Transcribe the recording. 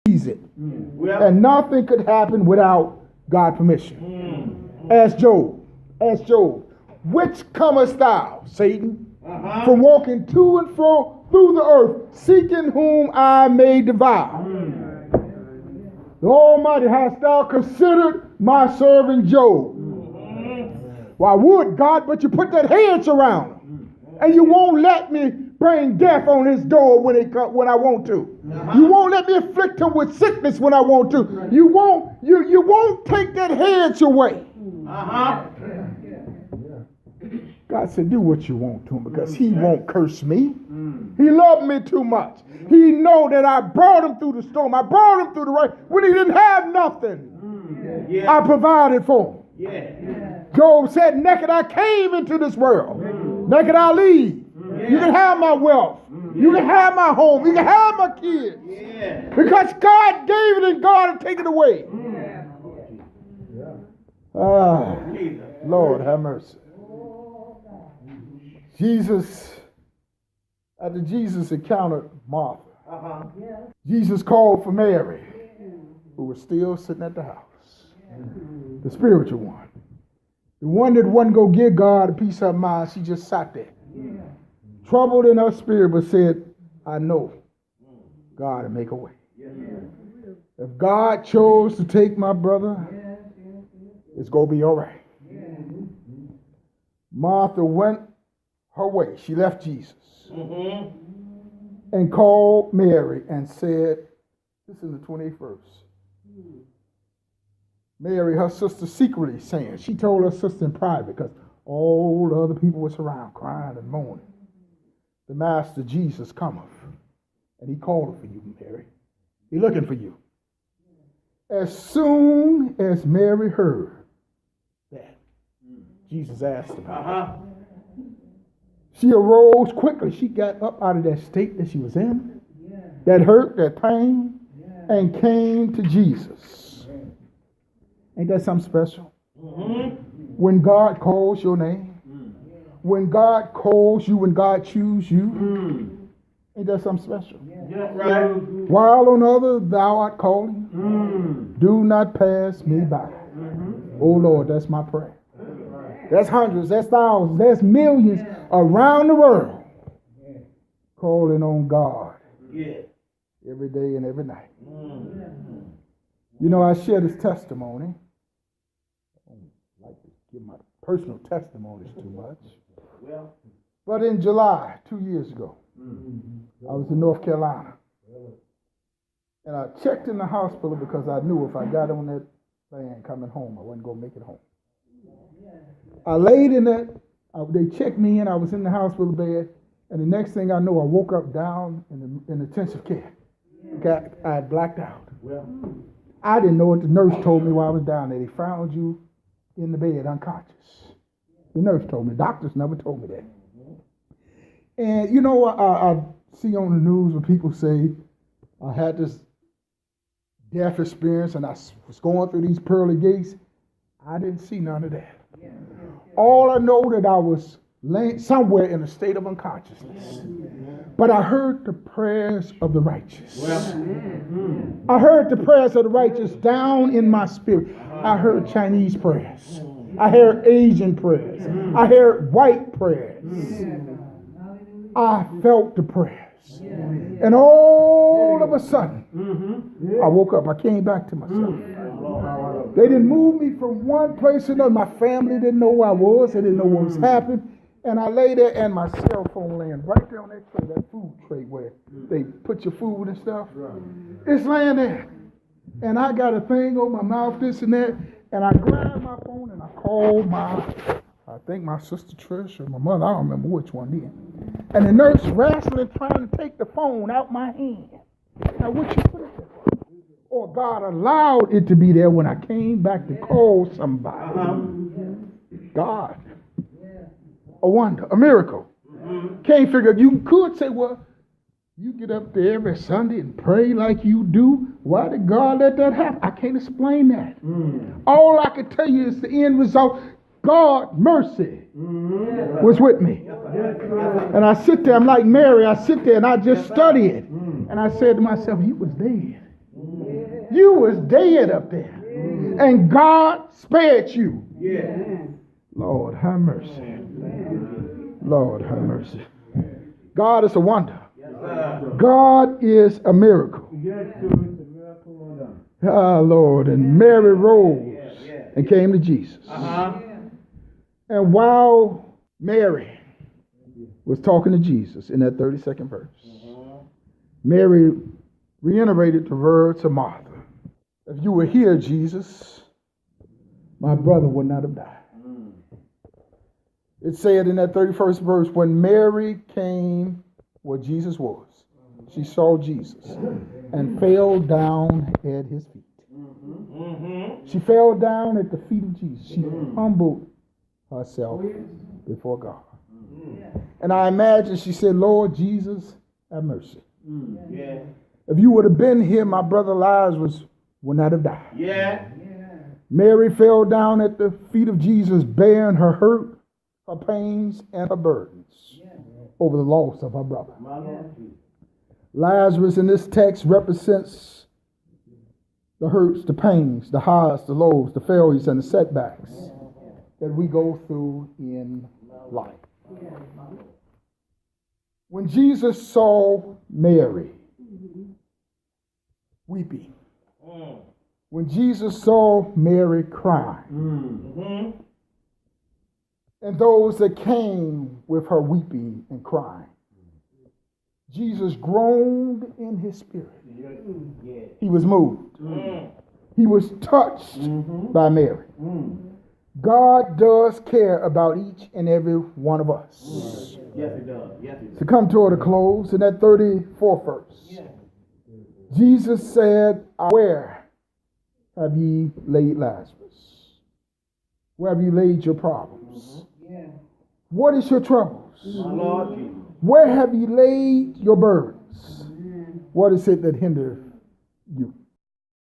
it. And nothing could happen without God's permission. Ask Job. Ask Job. Which comest thou, Satan, from walking to and fro through the earth, seeking whom I may devour? The Almighty, hast thou considered my servant Job? Well, I would, God, but you put that hedge around him. And you won't let me bring death on his door when I want to. You won't let me afflict him with sickness when I want to. You won't take that hedge away. God said, do what you want to him because he won't curse me. He loved me too much. He know that I brought him through the storm. I brought him through the rain when he didn't have nothing. I provided for him. Job said, naked I came into this world. Naked I leave. You can have my wealth. You can have my home. You can have my kids. Because God gave it and God will take it away. Lord have mercy. After Jesus encountered Martha, Jesus called for Mary, who was still sitting at the house. The spiritual one. The one that wasn't going to give God a piece of her mind, she just sat there. Troubled in her spirit, but said, I know God will make a way. If God chose to take my brother, it's going to be all right. Martha went her way. She left Jesus and called Mary and said, this is the 28th verse. Mary, her sister, secretly saying, she told her sister in private because all the other people was around crying and moaning. The Master Jesus cometh, and he called for you, Mary. He's looking for you. As soon as Mary heard that, Jesus asked about it. She arose quickly. She got up out of that state that she was in, that hurt, that pain, and came to Jesus. Ain't that something special? When God calls your name, when God calls you, when God chooses you, ain't that something special? While on others thou art calling, do not pass me by. Oh Lord, that's my prayer. That's hundreds, that's thousands, that's millions around the world calling on God every day and every night. You know, I share this testimony. I don't like to give my personal testimonies too much. But in July, 2 years ago, I was in North Carolina. And I checked in the hospital because I knew if I got on that plane coming home, I wasn't going to make it home. I laid in that, they checked me in, I was in the hospital bed, and the next thing I know, I woke up down in intensive care. I had blacked out. I didn't know what the nurse told me while I was down there. They found you in the bed unconscious. The nurse told me. Doctors never told me that. And, you know, I see on the news where people say I had this death experience and I was going through these pearly gates. I didn't see none of that. All I know that I was laying somewhere in a state of unconsciousness. But I heard the prayers of the righteous. I heard the prayers of the righteous down in my spirit. I heard Chinese prayers. I heard Asian prayers. I heard white prayers. I felt the prayers. And all of a sudden, I woke up. I came back to myself. They didn't move me from one place to another. My family didn't know where I was. They didn't know what was happening. And I lay there and my cell phone laying right there on that tray, that food tray where they put your food and stuff. It's laying there. And I got a thing on my mouth, this and that. And I grabbed my phone and I called I think my sister Trish or my mother, I don't remember which one did. And the nurse wrestling, trying to take the phone out my hand. Now, what you put it there for? Or God allowed it to be there when I came back to call somebody. God. A wonder, a miracle. Can't figure, you could say, well, you get up there every Sunday and pray like you do. Why did God let that happen? I can't explain that. All I can tell you is the end result. God, mercy, was with me. And I sit there, I'm like Mary, I sit there and I just study it. And I said to myself, he was dead. You was dead up there. And God spared you. Lord, have mercy. Lord, have mercy. God is a wonder. God is a miracle. Ah, Lord. And Mary rose and came to Jesus. And while Mary was talking to Jesus in that 32nd verse, Mary reiterated the words of Martha. If you were here, Jesus, my brother would not have died. It said in that 31st verse, when Mary came where Jesus was, she saw Jesus and fell down at his feet. She fell down at the feet of Jesus. She humbled herself before God. And I imagine she said, Lord Jesus, have mercy. If you would have been here, my brother Lazarus would not have died. Mary fell down at the feet of Jesus, bearing her hurt, her pains, and her burdens over the loss of her brother. Lazarus in this text represents the hurts, the pains, the highs, the lows, the failures, and the setbacks that we go through in life. When Jesus saw Mary weeping, when Jesus saw Mary crying, and those that came with her weeping and crying, Jesus groaned in his spirit. He was moved. He was touched by Mary. God does care about each and every one of us. Yes, it does. To come toward a close, in that 34th verse, Jesus said, where have ye laid Lazarus? Where have you laid your problems? What is your troubles? Where have you laid your burdens? What is it that hinders you?